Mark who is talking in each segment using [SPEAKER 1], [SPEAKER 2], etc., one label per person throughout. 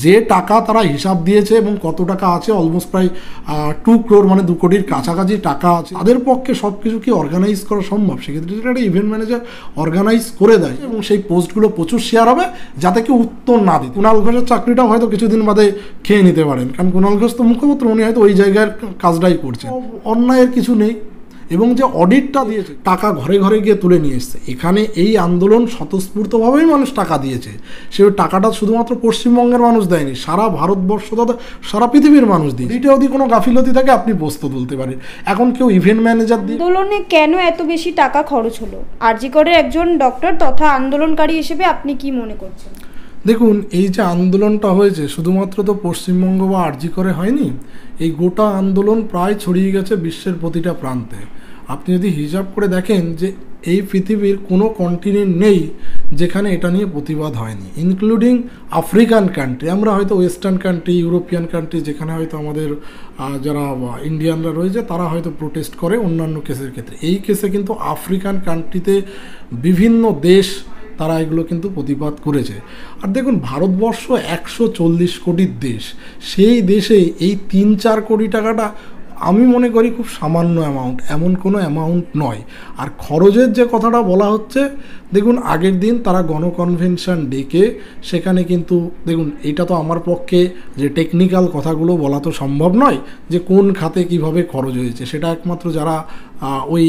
[SPEAKER 1] যে টাকা তারা হিসাব দিয়েছে এবং কত টাকা আছে, অলমোস্ট প্রায় 2 crore মানে 2 কোটির কাছাকাছি টাকা আছে, তাদের পক্ষে সব কিছু কি অর্গানাইজ করা সম্ভব? সেক্ষেত্রে যেটা একটা ইভেন্ট ম্যানেজার অর্গানাইজ করে দেয় এবং সেই পোস্টগুলো প্রচুর শেয়ার হবে যাতে কেউ উত্তর না দিত। কুণাল ঘোষের চাকরিটাও হয়তো কিছুদিন বাদে খেয়ে নিতে পারেন, কারণ কুণাল ঘোষ তো মুখপাত্র, উনি হয়তো ওই জায়গার কাজটাই করছেন। অন্যায়ের কিছু নেই। এবং যে অডিটটা দিয়েছে, টাকা ঘরে ঘরে গিয়ে তুলে নিয়ে এসছে, এখানে এই আন্দোলন স্বতঃস্ফূর্তভাবেই মানুষ টাকা দিয়েছে। সে টাকাটা শুধুমাত্র পশ্চিমবঙ্গের মানুষ দেয়নি, সারা ভারতবর্ষ তথা সারা পৃথিবীর মানুষ দিয়ে। এটা যদি কোনো গাফিলতি থাকে আপনি প্রশ্ন তুলতে পারেন। এখন কেউ ইভেন্ট ম্যানেজার দিয়ে
[SPEAKER 2] আন্দোলনে কেন এত বেশি টাকা খরচ হলো? আরজি করের একজন ডক্টর তথা আন্দোলনকারী হিসেবে আপনি কি মনে করছেন?
[SPEAKER 1] দেখুন, এই যে আন্দোলনটা হয়েছে শুধুমাত্র তো পশ্চিমবঙ্গ বা আরজি করে হয়নি, এই গোটা আন্দোলন প্রায় ছড়িয়ে গেছে বিশ্বের প্রতিটা প্রান্তে। আপনি যদি হিসাব করে দেখেন যে এই পৃথিবীর কোনো কন্টিনেন্ট নেই যেখানে এটা নিয়ে প্রতিবাদ হয়নি, ইনক্লুডিং আফ্রিকান কান্ট্রি। আমরা হয়তো ওয়েস্টার্ন কান্ট্রি, ইউরোপিয়ান কান্ট্রি, যেখানে হয়তো আমাদের যারা ইন্ডিয়ানরা রয়েছে তারা হয়তো প্রোটেস্ট করে অন্যান্য কেসের ক্ষেত্রে, এই কেসে কিন্তু আফ্রিকান কান্ট্রিতে বিভিন্ন দেশ তারা এগুলো কিন্তু প্রতিবাদ করেছে। আর দেখুন, ভারতবর্ষ 140 কোটির দেশ, সেই দেশে এই 3-4 কোটি টাকাটা আমি মনে করি খুব সামান্য অ্যামাউন্ট, এমন কোনো অ্যামাউন্ট নয়। আর খরচের যে কথাটা বলা হচ্ছে, দেখুন আগের দিন তারা গণকনভেনশন ডেকে সেখানে কিন্তু দেখুন, এটা তো আমার পক্ষে যে টেকনিক্যাল কথাগুলো বলা তো সম্ভব নয় যে কোন খাতে কিভাবে খরচ হয়েছে, সেটা একমাত্র যারা ওই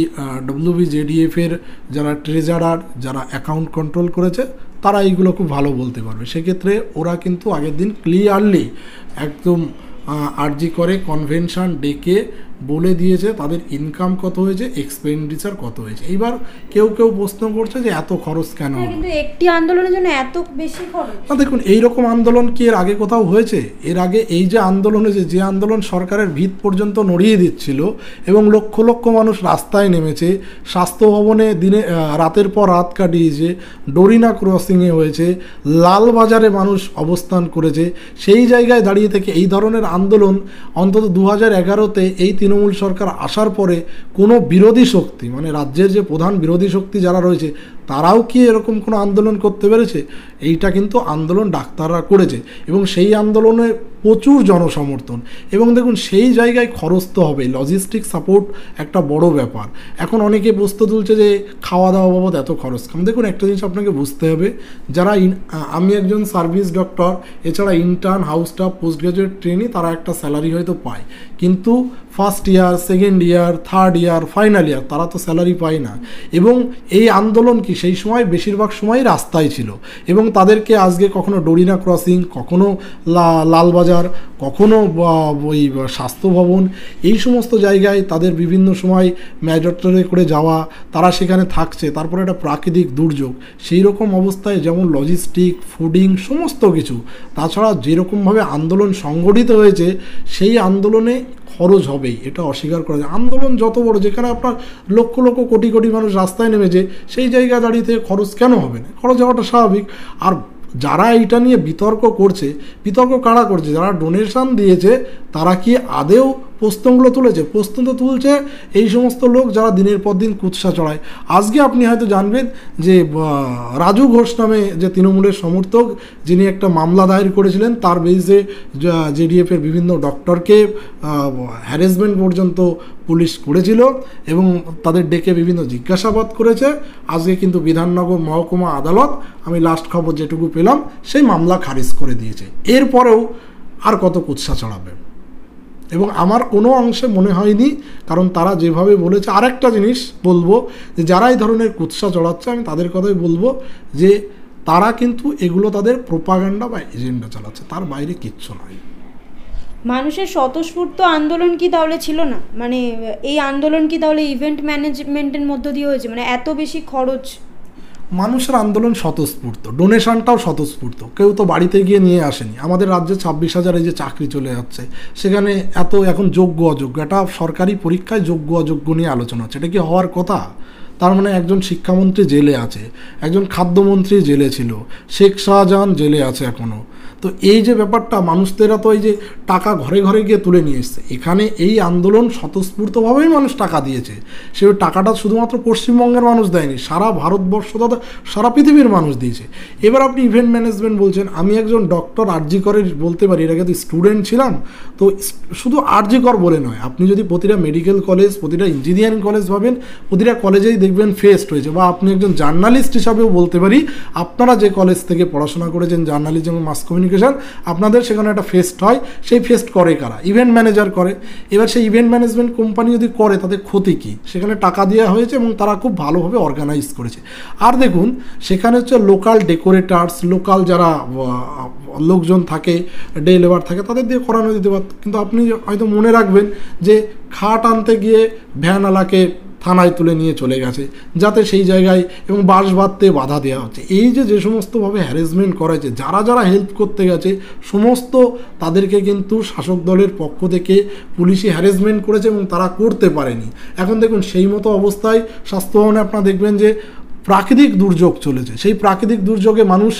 [SPEAKER 1] WBJDF-এর যারা ট্রেজারার, যারা অ্যাকাউন্ট কন্ট্রোল করেছে তারা এইগুলো খুব ভালো বলতে পারবে। সেক্ষেত্রে ওরা কিন্তু আগের দিন ক্লিয়ারলি একদম আরজি করে কনভেনশন ডেকে বলে দিয়েছে তাদের ইনকাম কত হয়েছে, এক্সপেন্ডিচার কত হয়েছে। এইবার কেউ কেউ প্রশ্ন করছে যে এত খরচ কেন হলো,
[SPEAKER 2] কিন্তু একটি আন্দোলনের জন্য এত বেশি খরচ?
[SPEAKER 1] না দেখুন, এইরকম আন্দোলন কি এর আগে কোথাও হয়েছে? এর আগে এই যে আন্দোলন হয়েছে, যে আন্দোলন সরকারের ভিত পর্যন্ত নড়িয়ে দিচ্ছিল এবং লক্ষ লক্ষ মানুষ রাস্তায় নেমেছে, স্বাস্থ্য ভবনে দিনে রাতের পর রাত কাটিয়েছে, ডোরিনা ক্রসিংয়ে হয়েছে, লালবাজারে মানুষ অবস্থান করেছে, সেই জায়গায় দাঁড়িয়ে থেকে এই ধরনের আন্দোলন অন্তত 2011-তে এই তৃণমূল সরকার আসার পরে কোনো বিরোধী শক্তি, মানে রাজ্যের যে প্রধান বিরোধী শক্তি যারা রয়েছে তারাও কি এরকম কোনো আন্দোলন করতে পেরেছে? এইটা কিন্তু আন্দোলন ডাক্তাররা করেছে এবং সেই আন্দোলনে প্রচুর জনসমর্থন। এবং দেখুন, সেই জায়গায় খরচ তো হবে, লজিস্টিক সাপোর্ট একটা বড় ব্যাপার। এখন অনেকে প্রশ্ন তুলছে যে খাওয়া দাওয়া বাবদ এত খরচ কেন? দেখুন, একটা জিনিস আপনাকে বুঝতে হবে, যারা আমি একজন সার্ভিস ডক্টর, এছাড়া intern, house staff, post graduate trainee, তারা একটা স্যালারি হয়তো পায়, কিন্তু first year, second year, third year, final year তারা তো স্যালারি পায় না। এবং এই আন্দোলন কি সেই সময় বেশিরভাগ সময় রাস্তায় ছিল এবং তাদেরকে আজকে কখনো ডোরিনা ক্রসিং, কখনো লালবাজার, কখনো ওই স্বাস্থ্য ভবন, এই সমস্ত জায়গায় তাদের বিভিন্ন সময় ম্যাজট্রে করে যাওয়া, তারা সেখানে থাকছে, তারপরে একটা প্রাকৃতিক দুর্যোগ, সেই রকম অবস্থায় যেমন লজিস্টিক, ফুডিং, সমস্ত কিছু, তাছাড়া যেরকমভাবে আন্দোলন সংগঠিত হয়েছে সেই আন্দোলনে খরচ হবেই, এটা অস্বীকার করা যায়। আন্দোলন যত বড়, যেখানে আপনার লক্ষ লক্ষ কোটি কোটি মানুষ রাস্তায় নেমেছে, সেই জায়গায় দাঁড়িয়ে থেকে খরচ কেন হবে না? খরচ হওয়াটা স্বাভাবিক। আর যারা এইটা নিয়ে বিতর্ক করছে, বিতর্ক কারা করছে? যারা ডোনেশন দিয়েছে তারা কি আদেও প্রশ্নগুলো তুলেছে? প্রশ্ন তো তুলছে এই সমস্ত লোক যারা দিনের পর দিন কুৎসা চড়ায়। আজকে আপনি হয়তো জানবেন যে রাজু ঘোষ নামে যে তৃণমূলের সমর্থক, যিনি একটা মামলা দায়ের করেছিলেন, তার বেসে জেডিএফের বিভিন্ন ডক্টরকে হ্যারাসমেন্ট পর্যন্ত পুলিশ করেছিল এবং তাদের ডেকে বিভিন্ন জিজ্ঞাসাবাদ করেছে। আজকে কিন্তু বিধাননগর মহকুমা আদালত, আমি লাস্ট খবর যেটুকু পেলাম, সেই মামলা খারিজ করে দিয়েছে। এরপরেও আর কত কুৎসা চড়াবে? এবং আমার কোনো অংশে মনে হয়নি, কারণ তারা যেভাবে বলেছে। আরেকটা জিনিস বলবো, যে যারা এই ধরনের কুৎসা চড়াচ্ছে, আমি তাদের কথাই বলবো যে তারা কিন্তু এগুলো তাদের প্রোপাগান্ডা বা এজেন্ডা চালাচ্ছে, তার বাইরে কিচ্ছু নয়।
[SPEAKER 2] মানুষের স্বতঃস্ফূর্ত আন্দোলন কি তাহলে ছিল না? মানে এই আন্দোলন কি তাহলে ইভেন্ট ম্যানেজমেন্টের মধ্য দিয়ে হয়েছে? মানে এত বেশি খরচ?
[SPEAKER 1] মানুষের আন্দোলন স্বতঃস্ফূর্ত, ডোনেশনটাও স্বতঃস্ফূর্ত, কেউ তো বাড়িতে গিয়ে নিয়ে আসেনি। আমাদের রাজ্যে 26,000 এই যে চাকরি চলে যাচ্ছে, সেখানে এত এখন যোগ্য অযোগ্য, এটা সরকারি পরীক্ষায় যোগ্য অযোগ্য নিয়ে আলোচনা হচ্ছে। এটা কি হওয়ার কথা? তার মানে একজন শিক্ষামন্ত্রী জেলে আছে, একজন খাদ্যমন্ত্রী জেলে ছিল, শেখ শাহজাহান জেলে আছে এখনও, তো এই যে ব্যাপারটা, মানুষদেরা তো এই যে টাকা ঘরে ঘরে গিয়ে তুলে নিয়ে এসছে, এখানে এই আন্দোলন স্বতঃস্ফূর্তভাবেই মানুষ টাকা দিয়েছে। সে টাকাটা শুধুমাত্র পশ্চিমবঙ্গের মানুষ দেয়নি, সারা ভারতবর্ষ তথা সারা পৃথিবীর মানুষ দিয়েছে। এবার আপনি ইভেন্ট ম্যানেজমেন্ট বলছেন, আমি একজন ডক্টর আরজি করে বলতে পারি, এর আগে তো স্টুডেন্ট ছিলাম। তো শুধু আরজি কর বলে নয়, আপনি যদি প্রতিটা মেডিকেল কলেজ, প্রতিটা ইঞ্জিনিয়ারিং কলেজ ভাবেন, প্রতিটা কলেজেই দেখবেন ফেস্ট হয়েছে। বা আপনি একজন জার্নালিস্ট হিসাবেও বলতে পারি, আপনারা যে কলেজ থেকে পড়াশোনা করেছেন জার্নালিজম মাস কমিউনিকেশন, আপনাদের সেখানে একটা ফেস্ট হয়। সেই ফেস্ট করে কারা? ইভেন্ট ম্যানেজার করে। এবার সেই ইভেন্ট ম্যানেজমেন্ট কোম্পানি যদি করে, তাদের ক্ষতি কী? সেখানে টাকা দেওয়া হয়েছে এবং তারা খুব ভালোভাবে অর্গানাইজ করেছে। আর দেখুন, সেখানে হচ্ছে লোকাল ডেকোরেটার্স, লোকাল যারা লোকজন থাকে, ডে লেবার থাকে, তাদের দিয়ে করানো যেতে পারত। কিন্তু আপনি হয়তো মনে রাখবেন যে খাট আনতে গিয়ে ভ্যানওয়ালাকে থানায় তুলে নিয়ে চলে গেছে, যাতে সেই জায়গায় এবং বাঁশ বাঁধতে বাধা দেওয়া হচ্ছে। এই যে সমস্তভাবে হ্যারাসমেন্ট করা হয়েছে, যারা যারা হেল্প করতে গেছে সমস্ত তাদেরকে কিন্তু শাসক দলের পক্ষ থেকে পুলিশি হ্যারাসমেন্ট করেছে এবং তারা করতে পারেনি। এখন দেখুন, সেই মতো অবস্থায় স্বাস্থ্য ভবনে আপনারা দেখবেন যে প্রাকৃতিক দুর্যোগ চলেছে। সেই প্রাকৃতিক দুর্যোগে মানুষ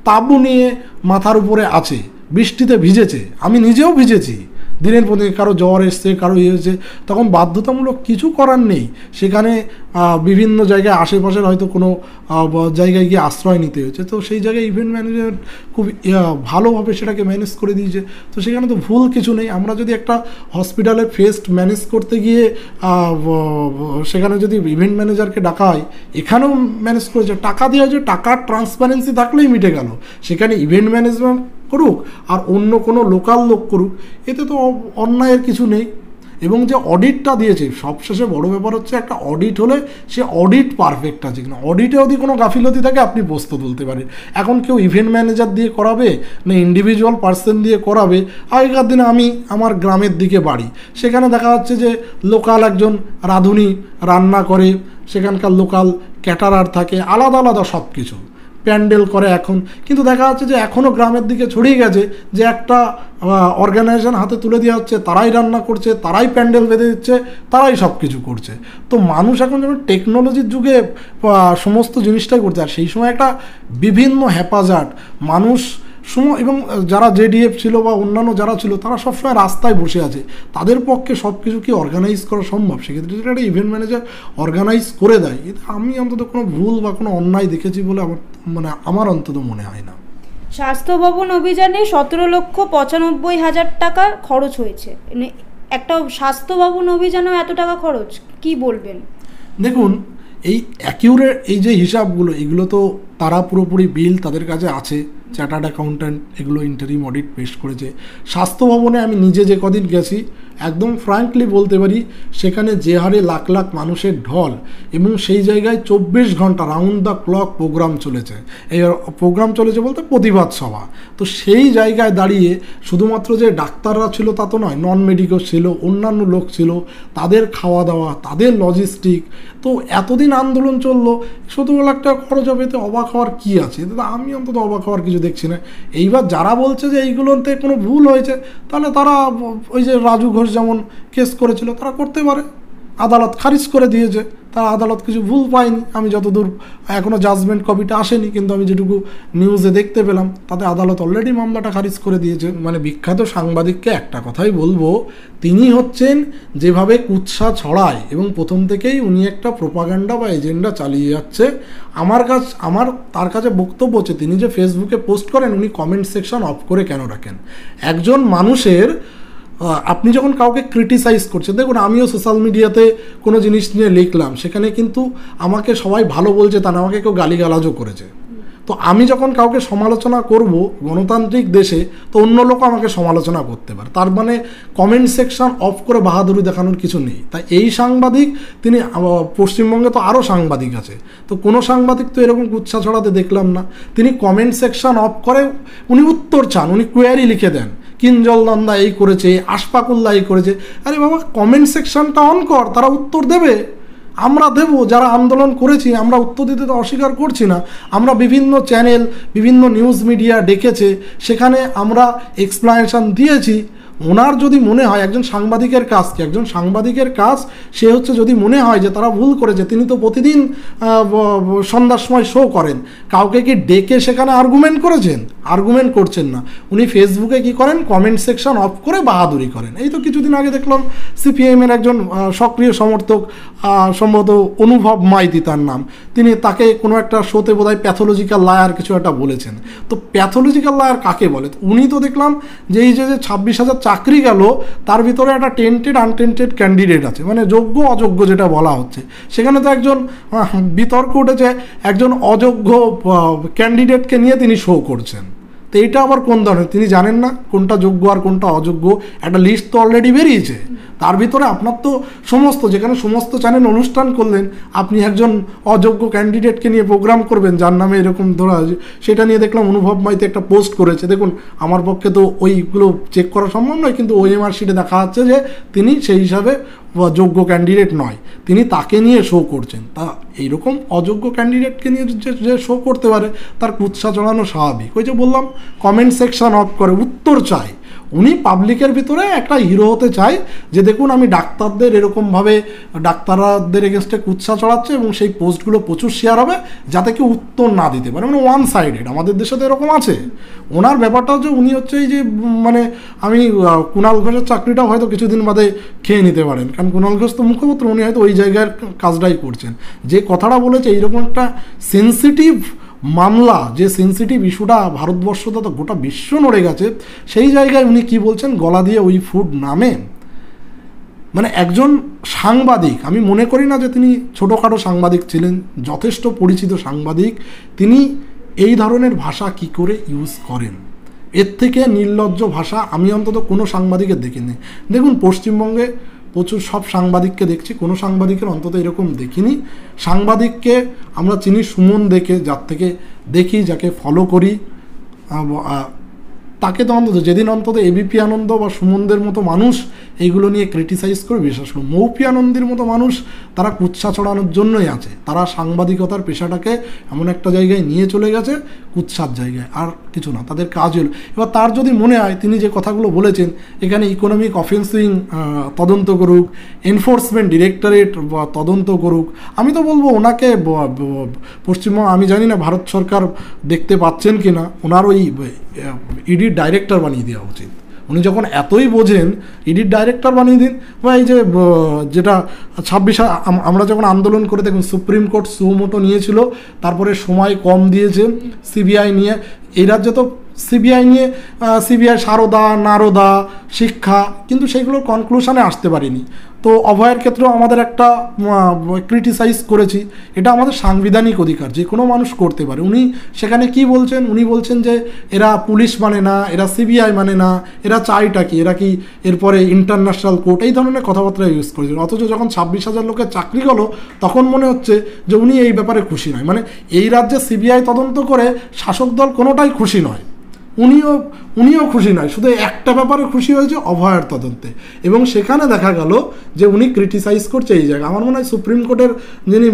[SPEAKER 1] তাঁবু নিয়ে মাথার উপরে আছে, বৃষ্টিতে ভিজেছে, আমি নিজেও ভিজেছি। দিনের পর দিন কারো জ্বর এসছে, কারো ইয়ে হয়েছে, তখন বাধ্যতামূলক কিছু করার নেই। সেখানে বিভিন্ন জায়গায় আশেপাশের হয়তো কোনো জায়গায় গিয়ে আশ্রয় নিতে হয়েছে। তো সেই জায়গায় ইভেন্ট ম্যানেজার খুব ভালোভাবে সেটাকে ম্যানেজ করে দিয়েছে। তো সেখানে তো ভুল কিছু নেই। আমরা যদি একটা হসপিটালে ফেস্ট ম্যানেজ করতে গিয়ে সেখানে যদি ইভেন্ট ম্যানেজারকে ডাকা হয়, এখানেও ম্যানেজ করেছে, টাকা দেওয়া হয়েছে, টাকার ট্রান্সপারেন্সি থাকলেই মিটে গেল। সেখানে ইভেন্ট ম্যানেজমেন্ট করুক আর অন্য কোনো লোকাল লোক করুক, এতে তো অন্যায়ের কিছু নেই। এবং যে অডিটটা দিয়েছে, সবশেষে বড় ব্যাপার হচ্ছে একটা অডিট হলে সে অডিট পারফেক্ট আছে কিনা। অডিটে যদি কোনো গাফিলতি থাকে আপনি প্রশ্ন তুলতে পারেন। এখন কেউ ইভেন্ট ম্যানেজার দিয়ে করাবে না ইন্ডিভিজুয়াল পার্সন দিয়ে করাবে? আগেকার দিনে আমি আমার গ্রামের দিকে বাড়ি, সেখানে দেখা যাচ্ছে যে লোকাল একজন রাঁধুনি রান্না করে, সেখানকার লোকাল ক্যাটারার থাকে, আলাদা আলাদা সব কিছু প্যান্ডেল করে এখন। কিন্তু দেখা যাচ্ছে যে এখনও গ্রামের দিকে ছড়িয়ে গেছে যে একটা অর্গানাইজেশন হাতে তুলে দেওয়া হচ্ছে, তারাই রান্না করছে, তারাই প্যান্ডেল বেঁধে দিচ্ছে, তারাই সব কিছু করছে। তো মানুষ এখন যেন টেকনোলজির যুগে সমস্ত জিনিসটাই করছে। আর সেই সময় একটা বিভিন্ন হ্যাপাজার্ড মানুষ এবং যারা জেডিএফ ছিল বা অন্যান্য যারা ছিল, তারা সবসময় রাস্তায় বসে আছে, তাদের পক্ষে সব কিছু কি অর্গানাইজ করা সম্ভব? সেক্ষেত্রে যদি একটা ইভেন্ট ম্যানেজার অর্গানাইজ করে দেয়, এতে আমি অন্তত কোনো ভুল বা কোনো অন্যায় দেখেছি বলে আমার অন্তত মনে হয় না।
[SPEAKER 2] স্বাস্থ্য ভবন অভিযানে 17,95,000 টাকা খরচ হয়েছে। একটা স্বাস্থ্য ভবন অভিযানেও এত টাকা খরচ, কি বলবেন?
[SPEAKER 1] দেখুন, এই অ্যাকিউরেট এই যে হিসাবগুলো, এগুলো তো তারা পুরোপুরি বিল তাদের কাছে আছে, চার্টার্ড অ্যাকাউন্ট্যান্ট এগুলো ইন্টারিম অডিট পেশ করেছে। স্বাস্থ্য ভবনে আমি নিজে যে কদিন গেছি, একদম ফ্র্যাঙ্কলি বলতে পারি, সেখানে যে হারে লাখ লাখ মানুষের ঢল এবং সেই জায়গায় 24 ঘন্টা রাউন্ড দ্য ক্লক প্রোগ্রাম চলেছে। এই প্রোগ্রাম চলেছে বলতে প্রতিবাদ সভা। তো সেই জায়গায় দাঁড়িয়ে শুধুমাত্র যে ডাক্তাররা ছিল তা তো নয়, নন মেডিকেল ছিল, অন্যান্য লোক ছিল, তাদের খাওয়া দাওয়া, তাদের লজিস্টিক। তো এতদিন আন্দোলন চললো, 17 লাখ টাকা খরচ হবে, এতে অবাক হওয়ার কী আছে? আমি অন্তত অবাক হওয়ার কিছু দেখছি না। এইবার যারা বলছে যে এইগুলোতে কোনো ভুল হয়েছে, তাহলে তারা ওই যে রাজু ঘোষ যেমন কেস করেছিল, তারা করতে পারে। আদালত খারিজ করে দিয়েছে, তারা আদালত কিছু ভুল পায়নি। আমি যতদূর, এখনও জাজমেন্ট কপিটা আসেনি, কিন্তু আমি যেটুকু নিউজে দেখতে পেলাম, তাতে আদালত অলরেডি মামলাটা খারিজ করে দিয়েছে। বিখ্যাত সাংবাদিককে একটা কথাই বলবো, তিনি হচ্ছেন যেভাবে কুৎসা ছড়ায় এবং প্রথম থেকেই উনি একটা প্রোপাগান্ডা বা এজেন্ডা চালিয়ে যাচ্ছে। আমার তার কাছে বক্তব্য হচ্ছে, তিনি যে ফেসবুকে পোস্ট করেন, উনি কমেন্ট সেকশন অফ করে কেন রাখেন? একজন মানুষের আপনি যখন কাউকে ক্রিটিসাইজ করছেন, দেখুন আমিও সোশ্যাল মিডিয়াতে কোনো জিনিস নিয়ে লিখলাম, সেখানে কিন্তু আমাকে সবাই ভালো বলছে তা না, আমাকে কেউ গালিগালাজও করেছে। তো আমি যখন কাউকে সমালোচনা করব গণতান্ত্রিক দেশে, তো অন্য লোক আমাকে সমালোচনা করতে পারে, তার মানে কমেন্ট সেকশন অফ করে বাহাদুরি দেখানোর কিছু নেই। তাই এই সাংবাদিক, তিনি পশ্চিমবঙ্গে তো আরও সাংবাদিক আছে, তো কোনো সাংবাদিক তো এরকম কুৎসা ছড়াতে দেখলাম না। তিনি কমেন্ট সেকশন অফ করে উনি উত্তর চান, উনি কোয়ারি লিখে দেন, কিঞ্জল নন্দা এই করেছে, আশফাকুল্লাহ এই করেছে। আরে বাবা, কমেন্ট সেকশনটা অন কর, তারা উত্তর দেবে, আমরা দেব। যারা আন্দোলন করেছি আমরা উত্তর দিতে তো অস্বীকার করছি না। আমরা বিভিন্ন চ্যানেল, বিভিন্ন নিউজ মিডিয়া ডেকেছে, সেখানে আমরা এক্সপ্লানেশন দিয়েছি, ওনার যদি মনে হয় একজন সাংবাদিকের কাজ কি, একজন সাংবাদিকের কাজ সে হচ্ছে যদি মনে হয় যে তারা ভুল করেছে, তিনি তো প্রতিদিন সন্ধ্যার সময় শো করেন, কাউকে কি ডেকে সেখানে আর্গুমেন্ট করেছেন? আর্গুমেন্ট করছেন না, উনি ফেসবুকে কি করেন, কমেন্ট সেকশন অফ করে বাহাদুরি করেন। এই তো কিছুদিন আগে দেখলাম সিপিআইএমের একজন সক্রিয় সমর্থক, সম্ভবত অনুভব মাইতি তার নাম, তিনি তাকে কোনো একটা শোতে বোধহয় প্যাথোলজিক্যাল লায়ার কিছু একটা বলেছেন। তো প্যাথোলজিক্যাল লায়ার কাকে বলে? উনি তো দেখলাম যে এই যে 26,000 চাকরি গেল, তার ভিতরে একটা টেন্টেড আনটেন্টেড ক্যান্ডিডেট আছে, মানে যোগ্য অযোগ্য যেটা বলা হচ্ছে। সেখানে তো একজন বিতর্ক উঠেছে, একজন অযোগ্য ক্যান্ডিডেটকে নিয়ে তিনি শো করছেন। তো এটা আবার কোন ধরনের? তিনি জানেন না কোনটা যোগ্য আর কোনটা অযোগ্য? একটা লিস্ট তো অলরেডি বেরিয়েছে, তার ভিতরে আপনার তো সমস্ত, যেখানে সমস্ত চ্যানেল অনুষ্ঠান করলেন, আপনি একজন অযোগ্য ক্যান্ডিডেটকে নিয়ে প্রোগ্রাম করবেন যার নামে এরকম ধরা, সেটা নিয়ে দেখলাম অনুভব মাইতি একটা পোস্ট করেছে। দেখুন, আমার পক্ষে তো ওইগুলো চেক করা সম্ভব নয়, কিন্তু ওএমআর শিটে দেখা যাচ্ছে যে তিনি সেই হিসাবে যোগ্য ক্যান্ডিডেট নয়, তিনি তাকে নিয়ে শো করছেন। তা এইরকম অযোগ্য ক্যান্ডিডেটকে নিয়ে যে শো করতে পারে, তার কুৎসা চড়ানো স্বাভাবিক। ওই যে বললাম, কমেন্ট সেকশন অফ করে উত্তর চায়। উনি পাবলিকের ভিতরে একটা হিরো হতে চায় যে দেখুন আমি ডাক্তারদের এরকমভাবে, ডাক্তারদের এগেনস্টে কুৎসা চড়াচ্ছে এবং সেই পোস্টগুলো প্রচুর শেয়ার হবে যাতে কেউ উত্তর না দিতে পারে, মানে ওয়ান সাইডেড। আমাদের দেশে তো এরকম আছে। ওনার ব্যাপারটা হচ্ছে উনি হচ্ছে এই যে মানে আমি কুণাল ঘোষের চাকরিটাও হয়তো কিছুদিন বাদে খেয়ে নিতে পারেন, কারণ কুণাল ঘোষ তো মুখপাত্র, উনি হয়তো ওই জায়গার কাজটাই করছেন। যে কথাটা বলেছে এইরকম একটা সেন্সিটিভ মামলা, যে সেন্সিটিভ ইস্যুটা ভারতবর্ষ তো গোটা বিশ্ব নড়ে গেছে, সেই জায়গায় উনি কি বলছেন, গলা দিয়ে ওই ফুড নামে। মানে একজন সাংবাদিক, আমি মনে করি না যে তিনি ছোটোখাটো সাংবাদিক ছিলেন, যথেষ্ট পরিচিত সাংবাদিক। তিনি এই ধরনের ভাষা কি করে ইউজ করেন? এর থেকে নির্লজ্জ ভাষা আমি অন্তত কোনো সাংবাদিকের দেখিনি। দেখুন, পশ্চিমবঙ্গে প্রচুর সব সাংবাদিককে দেখছি, কোনো সাংবাদিকের অন্তত এরকম দেখিনি। সাংবাদিককে আমরা চিনি সুমন দেখে, যার থেকে দেখি, যাকে ফলো করি, তাকে তো অন্তত যেদিন অন্তত এবিপি আনন্দ বা সুমনদের মতো মানুষ এইগুলো নিয়ে ক্রিটিসাইজ করে, বিশেষ করে মৌপি আনন্দের মতো মানুষ, তারা কুৎসা ছড়ানোর জন্যই আছে। তারা সাংবাদিকতার পেশাটাকে এমন একটা জায়গায় নিয়ে চলে গেছে, কুৎসার জায়গায়, আর কিছু না, তাদের কাজ হলো। এবার তার যদি মনে হয় তিনি যে কথাগুলো বলেছেন, এখানে ইকোনমিক অফেন্সিং তদন্ত করুক, এনফোর্সমেন্ট ডিরেক্টরেট তদন্ত করুক, আমি তো বলবো ওনাকে পশ্চিমবঙ্গ, আমি জানি না ভারত সরকার দেখতে পাচ্ছেন কি না, ওনার ওই ইডির ডাইরেক্টর বানিয়ে দেওয়া উচিত। উনি যখন এতই বোঝেন, ইডির ডাইরেক্টর বানিয়ে দিন। বা এই যে যেটা 26 আমরা যখন আন্দোলন করে, দেখুন সুপ্রিম কোর্ট সুমোটো নিয়েছিল, তারপরে সময় কম দিয়েছে সিবিআই নিয়ে। এই রাজ্যে তো সিবিআই নিয়ে, সিবিআই সারদা নারদা শিক্ষা, কিন্তু সেগুলোর কনক্লুশনে আসতে পারিনি। তো অভয়ের ক্ষেত্রেও আমাদের একটা ক্রিটিসাইজ করেছি, এটা আমাদের সাংবিধানিক অধিকার, যে কোনো মানুষ করতে পারে। উনি সেখানে কি বলছেন, উনি বলছেন যে এরা পুলিশ মানে না, এরা সিবিআই মানে না, এরা চাইটা কি, এরা কি এরপরে ইন্টারন্যাশনাল কোর্ট, এই ধরনের কথাবার্তা ইউজ করেছেন। অথচ যখন 26,000 লোকের চাকরি গেল, তখন মনে হচ্ছে যে উনি এই ব্যাপারে খুশি নয়। মানে এই রাজ্যে সিবিআই তদন্ত করে শাসক দল কোনোটাই খুশি নয়, উনিও খুশি নয়, শুধু একটা ব্যাপারে খুশি হয়েছে, অভয়ের তদন্তে। এবং সেখানে দেখা গেল যে উনি ক্রিটিসাইজ করছে এই জায়গায়। আমার মনে হয় সুপ্রিম কোর্টের যিনি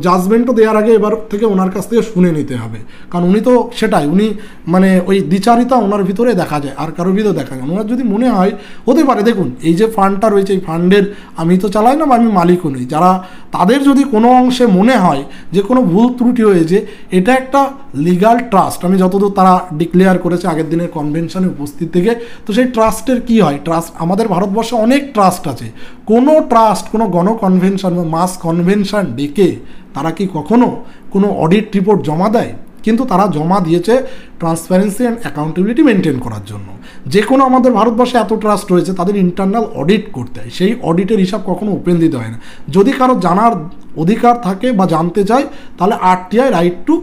[SPEAKER 1] জাজমেন্টও দেওয়ার আগে এবার থেকে ওনার কাছ থেকে শুনে নিতে হবে, কারণ উনি তো সেটাই, উনি মানে ওই দ্বিচারিতা ওনার ভিতরে দেখা যায়, আর কারোর ভিতরে দেখা যায়। ওনার যদি মনে হয়, হতে পারে, দেখুন এই যে ফান্ডটা রয়েছে, এই ফান্ডের আমি তো চালাই না বা আমি মালিকও নই, যারা তাদের যদি কোনো অংশে মনে হয় যে কোনো ভুল ত্রুটি হয়েছে, এটা একটা লিগাল ট্রাস্ট, আমি যতদূর তারা ডিক্লেয়ার করেছে আগের দিনের কনভেনশনে উপস্থিত থেকে। তো সেই ট্রাস্টের কি হয়, ট্রাস্ট আমাদের ভারতবর্ষে অনেক ট্রাস্ট আছে, কোনো ট্রাস্ট কোনো গণকনভেনশন বা মাস কনভেনশন ডেকে তারা কি কখনো কোনো অডিট রিপোর্ট জমা দেয়? কিন্তু তারা জমা দিয়েছে ট্রান্সপারেন্সি অ্যান্ড অ্যাকাউন্টেবিলিটি মেনটেন করার জন্য। যে কোনো আমাদের ভারতবর্ষে এত ট্রাস্ট রয়েছে, তাদের ইন্টারনাল অডিট করতে হয়, সেই অডিটের হিসাব কখনো ওপেন দিতে হয় না। যদি কারো জানার অধিকার থাকে বা জানতে চায়, তাহলে আরটিআই রাইট টু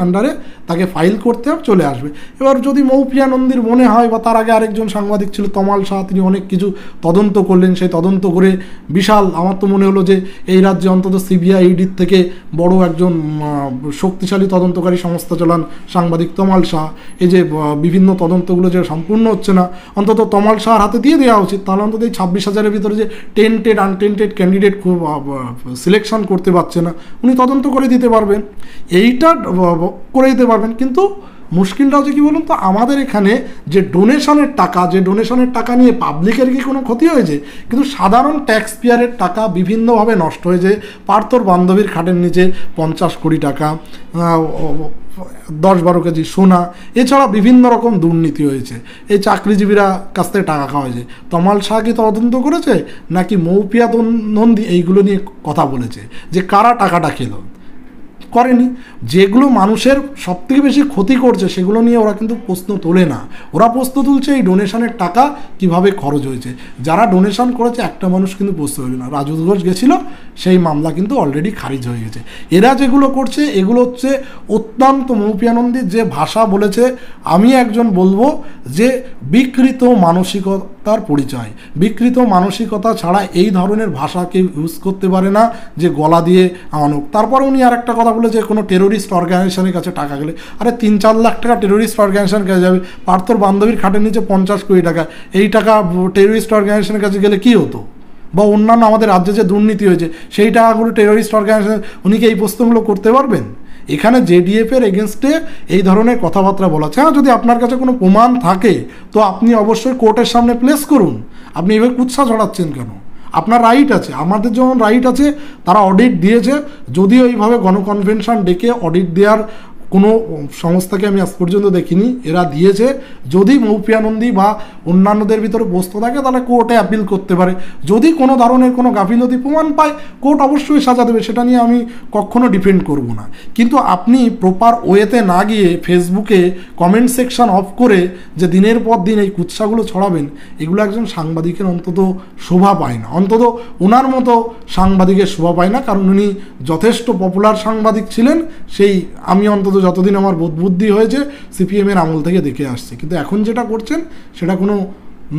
[SPEAKER 1] আন্ডারে তাকে ফাইল করতে হবে, চলে আসবে। এবার যদি মৌপিয়া নন্দীর মনে হয়, বা তার আগে আরেকজন সাংবাদিক ছিল তমাল শাহ, তিনি অনেক কিছু তদন্ত করলেন, সেই তদন্ত করে বিশাল, আমার তো মনে হলো যে এই রাজ্যে অন্তত সিবিআই ইডির থেকে বড় একজন শক্তিশালী তদন্তকারী সংস্থা চালান সাংবাদিক তমাল শাহ। এই যে বিভিন্ন তদন্তগুলো যে সম্পূর্ণ হচ্ছে না, অন্তত তমাল শাহর হাতে দিয়ে দেওয়া উচিত, তাহলে অন্তত এই 26,000-এর ভিতরে যে টেন্টেড আনটেন্টেড ক্যান্ডিডেট খুব সিলেকশন করতে পারছে না, উনি তদন্ত করে দিতে পারবেন, এইটা করে দিতে পারবেন। কিন্তু মুশকিলটা হচ্ছে কি বলুন তো, আমাদের এখানে যে ডোনেশনের টাকা নিয়ে পাবলিকের কি কোনো ক্ষতি হয়েছে? কিন্তু সাধারণ ট্যাক্স পেয়ারের টাকা বিভিন্নভাবে নষ্ট হয়েছে। পার্থর বান্ধবীর খাটের নিচে 50 কোটি টাকা, 10-12 কেজি সোনা, এছাড়া বিভিন্ন রকম দুর্নীতি হয়েছে। এই চাকরিজীবীরা কাছ থেকে টাকা খাওয়া হয়েছে। তমাল শাহ কি তদন্ত করেছে, নাকি মৌপিয়া নন্দী এইগুলো নিয়ে কথা বলেছে যে কারা টাকাটা খেলো? করেনি। যেগুলো মানুষের সবথেকে বেশি ক্ষতি করছে সেগুলো নিয়ে ওরা কিন্তু প্রশ্ন তোলে না। ওরা প্রশ্ন তুলছে এই ডোনেশনের টাকা কিভাবে খরচ হয়েছে। যারা ডোনেশন করেছে একটা মানুষ কিন্তু প্রশ্ন হলো না। রাজু ঘোষ গেছিল, সেই মামলা কিন্তু অলরেডি খারিজ হয়ে গেছে। এরা যেগুলো করছে এগুলো হচ্ছে অত্যন্ত মৌপিয়ানন্দীর যে ভাষা বলেছে, আমি একজন বলবো যে বিকৃত মানসিকতার পরিচয়। বিকৃত মানসিকতা ছাড়া এই ধরনের ভাষা কেউ ইউজ করতে পারে না যে গলা দিয়ে আমানুক। তারপরে উনি আর একটা কথা বলে যে কোনো টেরোরিস্ট অর্গানাইজেশনের কাছে টাকা গেলে, আরে 3-4 লাখ টাকা টেরোরিস্ট অর্গানাইজেশনের কাছে যাবে। পার্থর বান্ধবীর খাটের নিচে 50 কোটি টাকা, এই টাকা টেরোরিস্ট অর্গানাইজেশনের কাছে গেলে কী হতো? বা অন্যান্য আমাদের রাজ্যে যে দুর্নীতি হয়েছে সেই টাকাগুলো টেরোরিস্ট অর্গানাইজেশন, উনি কি এই প্রশ্নগুলো করতে পারবেন? এখানে জেডিএফের এগেনস্টে এই ধরনের কথাবার্তা বলা হচ্ছে। হ্যাঁ, যদি আপনার কাছে কোনো প্রমাণ থাকে তো আপনি অবশ্যই কোর্টের সামনে প্লেস করুন। আপনি এভাবে কুৎসা ছড়াচ্ছেন কেন? আপনার রাইট আছে, আমাদের যেমন রাইট আছে। তারা অডিট দিয়েছে, যদিও এইভাবে গণকনভেনশন ডেকে অডিট দেওয়ার কোনো সংস্থাকে আমি আজ পর্যন্ত দেখিনি। এরা দিয়েছে, যদি মৌপিয়ানন্দী বা অন্যান্যদের ভিতরে বস্তু থাকে তাহলে কোর্টে অ্যাপিল করতে পারে। যদি কোনো ধরনের কোনো গাফিলতি প্রমাণ পায় কোর্ট অবশ্যই সাজা দেবে, সেটা নিয়ে আমি কখনো ডিপেন্ড করব না। কিন্তু আপনি প্রপার ওয়েতে না গিয়ে ফেসবুকে কমেন্ট সেকশন অফ করে যে দিনের পর দিন এই কুৎসাগুলো ছড়াবেন, এগুলো একজন সাংবাদিকের অন্তত শোভা পায় না। অন্তত ওনার মতো সাংবাদিকের শোভা পায় না, কারণ উনি যথেষ্ট পপুলার সাংবাদিক ছিলেন। সেই আমি অন্তত যতদিন আমার বোধবুদ্ধি হয়েছে সিপিএমের আমল থেকে দেখে আসছে। কিন্তু এখন যেটা করছেন সেটা কোনো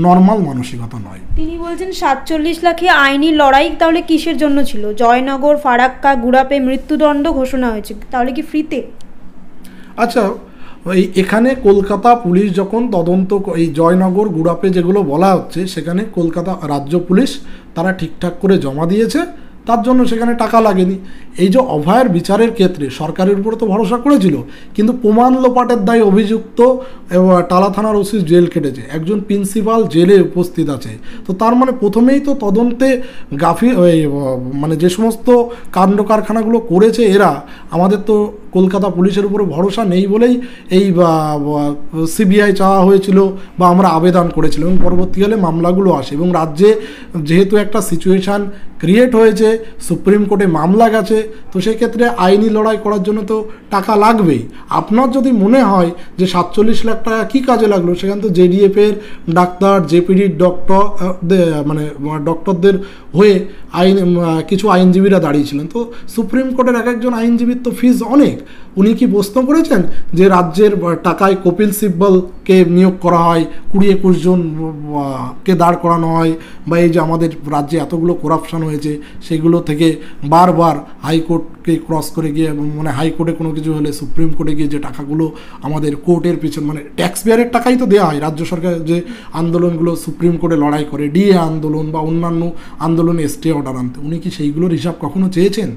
[SPEAKER 1] নর্মাল মানসিকতা নয়।
[SPEAKER 2] তিনি বলছেন 47 লাখে আইনি লড়াই তাহলে কিসের জন্য ছিল? জয়নগর, ফারাক্কা, গুড়াপে মৃত্যুদণ্ড ঘোষণা হয়েছে, তাহলে কি ফ্রিতে?
[SPEAKER 1] আচ্ছা, এখানে কলকাতা পুলিশ যখন তদন্ত, এই জয়নগর গুড়াপে যেগুলো বলা হচ্ছে সেখানে কলকাতা রাজ্য পুলিশ তারা ঠিকঠাক করে জমা দিয়েছে, তার জন্য সেখানে টাকা লাগেনি। এই যে অভয়ের বিচারের ক্ষেত্রে সরকারের উপরে তো ভরসা করেছিল, কিন্তু প্রমাণ লোপাটের দায়ে অভিযুক্ত টালা থানার ওসি জেল কেটেছে, একজন প্রিন্সিপাল জেলে উপস্থিত আছে। তো তার মানে প্রথমেই তো তদন্তে মানে যে সমস্ত কাণ্ড কারখানাগুলো করেছে এরা, আমাদের তো কলকাতা পুলিশের উপরে ভরসা নেই বলেই এই সিবিআই চাওয়া হয়েছিল বা আমরা আবেদন করেছিলাম, এবং পরবর্তীকালে মামলাগুলো আসে। এবং রাজ্যে যেহেতু একটা সিচুয়েশান ক্রিয়েট হয়েছে, সুপ্রিম কোর্টে মামলা গেছে, তো সেক্ষেত্রে আইনি লড়াই করার জন্য তো টাকা লাগবেই। আপনার যদি মনে হয় যে 47 লাখ টাকা কী কাজে লাগলো, সেখানে তো জেডিএফের ডাক্তার, জেপিডির ডক্টরদের হয়ে কিছু আইনজীবীরা দাঁড়িয়েছিলেন। তো সুপ্রিম কোর্টের এক একজন আইনজীবীর তো ফিজ অনেক। উনি কি প্রশ্ন করেছেন যে রাজ্যের টাকায় কপিল সিব্বলকে নিয়োগ করা হয়, 20-21 জনকে দাঁড় করানো হয়, বা এই যে আমাদের রাজ্যে এতগুলো করাপশান হয়েছে সেগুলো থেকে বারবার হাইকোর্টকে ক্রস করে গিয়ে, মানে হাইকোর্টে কোনো কিছু হলে সুপ্রিম কোর্টে গিয়ে যে টাকাগুলো আমাদের কোর্টের পিছন, মানে ট্যাক্স পেয়ারের টাকাই তো দেওয়া হয়। রাজ্য সরকার যে আন্দোলনগুলো সুপ্রিম কোর্টে লড়াই করে, ডিএ আন্দোলন বা অন্যান্য আন্দোলনে স্টে অর্ডার আনতে, উনি কি সেইগুলোর হিসাব কখনো চেয়েছেন?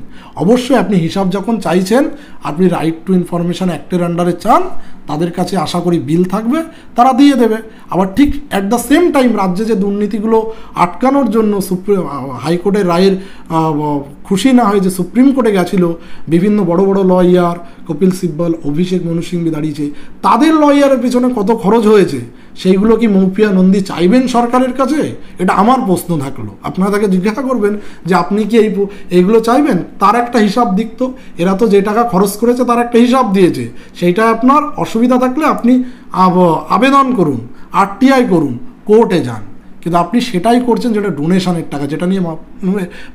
[SPEAKER 1] অবশ্যই আপনি হিসাব যখন চাইছেন, আপনি রাইট টু ইনফরমেশন অ্যাক্টের আন্ডারে চান, তাদের কাছে আশা করি বিল থাকবে, তারা দিয়ে দেবে। আবার ঠিক অ্যাট দ্য সেম টাইম রাজ্যে যে দুর্নীতিগুলো আটকানোর জন্য হাইকোর্টের রায়ের খুশি না হয়ে যে সুপ্রিম কোর্টে গেছিলো, বিভিন্ন বড় বড় লয়ার, কপিল সিব্বল, অভিষেক মনু সিংভি দাঁড়িয়েছে, তাদের লয়ারের পিছনে কত খরচ হয়েছে সেইগুলো কি মৌপিয়ানন্দী চাইবেন সরকারের কাছে? এটা আমার প্রশ্ন থাকলো। আপনারা তাকে জিজ্ঞাসা করবেন যে আপনি কি এইগুলো চাইবেন? তার একটা হিসাব দিত। এরা তো যে টাকা খরচ করেছে তার একটা হিসাব দিয়েছে। সেইটা আপনার অসুবিধা থাকলে আপনি আবেদন করুন, আরটিআই করুন, কোর্টে যান। কিন্তু আপনি সেটাই করছেন যেটা ডোনেশনের টাকা, যেটা নিয়ে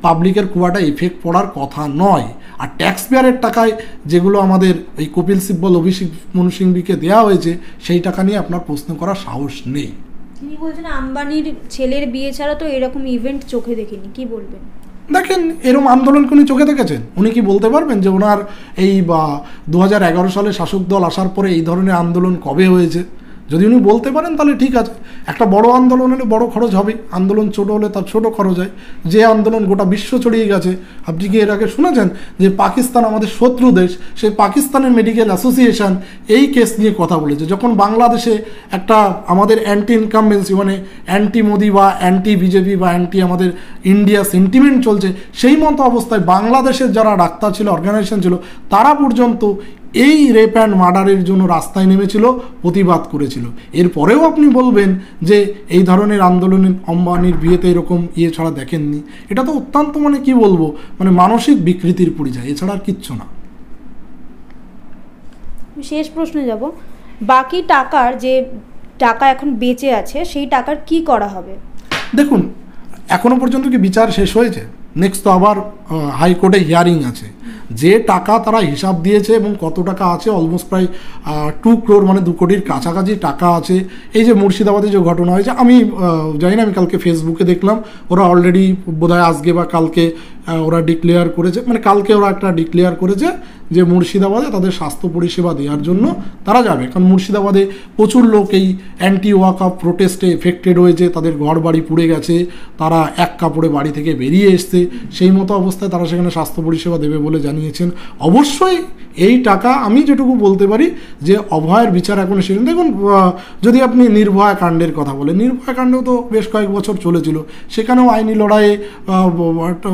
[SPEAKER 1] পাবলিকের খুব একটা এফেক্ট পড়ার কথা নয়। আর ট্যাক্স পেয়ারের টাকায় যেগুলো আমাদের এই কপিল সিব্বল, অভিষেক মনু সিংভিকে দেওয়া হয়েছে, সেই টাকা নিয়ে আপনার প্রশ্ন করার সাহস নেই।
[SPEAKER 2] তিনি বলছেন আম্বানির ছেলের বিয়ে ছাড়া তো এরকম ইভেন্ট চোখে দেখিনি, কি বলবেন?
[SPEAKER 1] দেখেন, এরকম আন্দোলনকে উনি চোখে দেখেছেন? উনি কি বলতে পারবেন যে ওনার এই 2011 সালে শাসক দল আসার পরে এই ধরনের আন্দোলন কবে হয়েছে? যদি উনি বলতে পারেন তাহলে ঠিক আছে। একটা বড় আন্দোলন হলে বড় খরচ হবে, আন্দোলন ছোট হলে তার ছোট খরচ হয়। যে আন্দোলন গোটা বিশ্ব ছড়িয়ে গেছে, আপনি কি এর আগে শুনেছেন যে পাকিস্তান আমাদের শত্রু দেশ, সেই পাকিস্তানের মেডিকেল অ্যাসোসিয়েশন এই কেস নিয়ে কথা বলেছে। যখন বাংলাদেশে একটা আমাদের অ্যান্টি ইনকামবেন্সি মানে অ্যান্টি মোদি বা অ্যান্টি বিজেপি বা অ্যান্টি আমাদের ইন্ডিয়া সেন্টিমেন্ট চলছে, সেই মতো অবস্থায় বাংলাদেশের যারা ডাক্তার ছিল, অর্গানাইজেশন ছিল, তারা পর্যন্ত এই রেপ অ্যান্ড মার্ডারের জন্য রাস্তায় নেমেছিল, প্রতিবাদ করেছিল। এরপরেও আপনি বলবেন যে এই ধরনের আন্দোলনে আম্বানির বিয়েতে এরকম ছাড়া দেখেননি, এটা তো অত্যন্ত মানে কি বলবো, মানে মানসিক বিকৃতির পরিচয়, এছাড়া আর কিচ্ছু না।
[SPEAKER 2] শেষ প্রশ্নে যাব, বাকি টাকার যে টাকা এখন বেঁচে আছে সেই টাকার কি করা হবে?
[SPEAKER 1] দেখুন, এখনো পর্যন্ত কি বিচার শেষ হয়েছে? নেক্সট তো আবার হাইকোর্টে হিয়ারিং আছে। যে টাকা তারা হিসাব দিয়েছে এবং কত টাকা আছে, অলমোস্ট প্রায় 2 crore মানে 2 কোটির কাছাকাছি টাকা আছে। এই যে মুর্শিদাবাদে যে ঘটনা হয়েছে, আমি জানি না, আমি কালকে ফেসবুকে দেখলাম ওরা অলরেডি বোধহয় আজকে বা কালকে ওরা ডিক্লেয়ার করেছে, মানে কালকে ওরা একটা ডিক্লেয়ার করেছে যে মুর্শিদাবাদে তাদের স্বাস্থ্য পরিষেবা দেওয়ার জন্য তারা যাবে। কারণ মুর্শিদাবাদে প্রচুর লোক এই অ্যান্টি ওয়াকআপ প্রোটেস্টে এফেক্টেড হয়েছে, তাদের ঘর বাড়ি পুড়ে গেছে, তারা এক কাপড়ে বাড়ি থেকে বেরিয়ে এসছে, সেই মতো অবস্থায় তারা সেখানে স্বাস্থ্য পরিষেবা দেবে বলে জানিয়েছেন। অবশ্যই এই টাকা, আমি যেটুকু বলতে পারি যে অভয়ের বিচার এখন শেষ। দেখুন, যদি আপনি নির্ভয়া কাণ্ডের কথা বলেন, নির্ভয়া কাণ্ডেও তো বেশ কয়েক বছর চলেছিল, সেখানেও আইনি লড়াইয়ে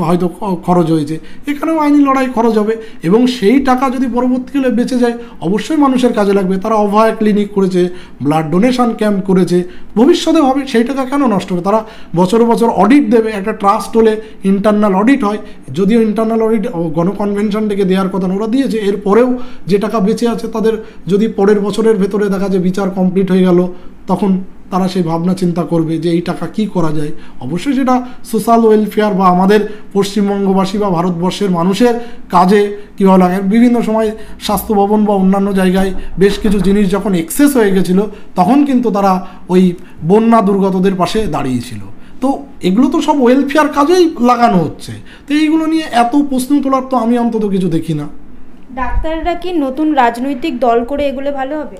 [SPEAKER 1] হয়তো খরচ হয়েছে, এখানেও আইনি লড়াই খরচ হবে, এবং সেই টাকা যদি পরবর্তীকালে বেঁচে যায় অবশ্যই মানুষের কাজে লাগবে। তারা অভয়া ক্লিনিক করেছে, ব্লাড ডোনেশন ক্যাম্প করেছে, ভবিষ্যতে হবে, সেই টাকা কেন নষ্ট হবে? তারা বছর বছর অডিট দেবে, একটা ট্রাস্ট হলে ইন্টারনাল অডিট হয়, যদিও ইন্টারনাল অডিট গণকনভেনশন থেকে দেওয়ার কথা ওরা দিয়েছে, এরপরেও যে টাকা বেঁচে আছে তাদের যদি পরের বছরের ভেতরে দেখা যায় বিচার কমপ্লিট হয়ে গেল, তখন তারা সেই ভাবনা চিন্তা করবে যে এই টাকা কি করা যায়। অবশ্যই সেটা সোশ্যাল ওয়েলফেয়ার বা আমাদের পশ্চিমবঙ্গবাসী বা ভারতবর্ষের মানুষের কাজে কীভাবে লাগে। বিভিন্ন সময় স্বাস্থ্য ভবন বা অন্যান্য জায়গায় বেশ কিছু জিনিস যখন এক্সেস হয়ে গেছিলো, তখন কিন্তু তারা ওই বন্যা দুর্গতদের পাশে দাঁড়িয়েছিল। তো এগুলো তো সব ওয়েলফেয়ার কাজেই লাগানো হচ্ছে, তো এইগুলো নিয়ে এত প্রশ্ন তোলার তো আমি অন্তত কিছু দেখি না।
[SPEAKER 2] ডাক্তাররা কি নতুন রাজনৈতিক দল করে এগুলো ভালো হবে?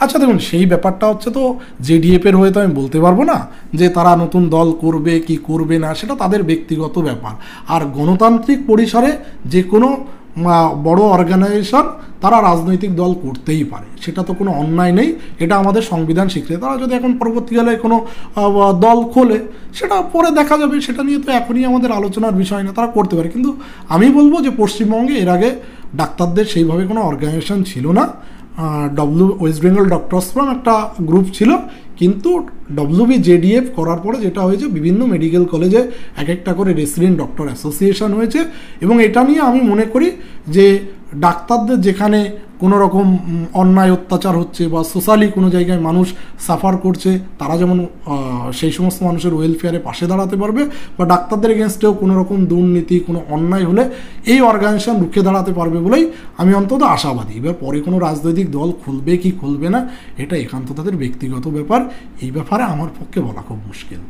[SPEAKER 1] আচ্ছা দেখুন, সেই ব্যাপারটা হচ্ছে তো জেডিএফের হয়ে তো আমি বলতে পারবো না যে তারা নতুন দল করবে কি করবে না, সেটা তাদের ব্যক্তিগত ব্যাপার। আর গণতান্ত্রিক পরিসরে যে কোনো বড় অর্গানাইজেশন তারা রাজনৈতিক দল করতেই পারে, সেটা তো কোনো অন্যায় নেই, এটা আমাদের সংবিধান স্বীকৃতি। তারা যদি এখন পরবর্তীকালে কোনো দল খোলে সেটা পরে দেখা যাবে, সেটা নিয়ে তো এখনই আমাদের আলোচনার বিষয় না, তারা করতে পারে। কিন্তু আমি বলবো যে পশ্চিমবঙ্গে এর আগে ডাক্তারদের সেইভাবে কোনো অর্গানাইজেশন ছিল না। ওয়েস্ট বেঙ্গল ডক্টরস ফোরাম একটা গ্রুপ ছিল, কিন্তু WBJDF করার পরে যেটা হয়েছে, বিভিন্ন মেডিকেল কলেজে এক একটা করে রেসিডেন্ট ডক্টর অ্যাসোসিয়েশন হয়েছে, এবং এটা নিয়ে আমি মনে করি যে ডাক্তারদের যেখানে কোনো রকম অন্যায় অত্যাচার হচ্ছে বা সোশ্যালি কোনো জায়গায় মানুষ সাফার করছে, তারা যেমন সেই সমস্ত মানুষের ওয়েলফেয়ারে পাশে দাঁড়াতে পারবে, বা ডাক্তারদের এগেনস্টেও কোনো রকম দুর্নীতি কোনো অন্যায় হলে এই অর্গানাইজেশন রুখে দাঁড়াতে পারবে বলেই আমি অন্তত আশাবাদী। এবার পরে কোনো রাজনৈতিক দল খুলবে কি খুলবে না, এটা একান্ত তাদের ব্যক্তিগত ব্যাপার, এই ব্যাপারে আমার পক্ষে বলা খুব মুশকিল।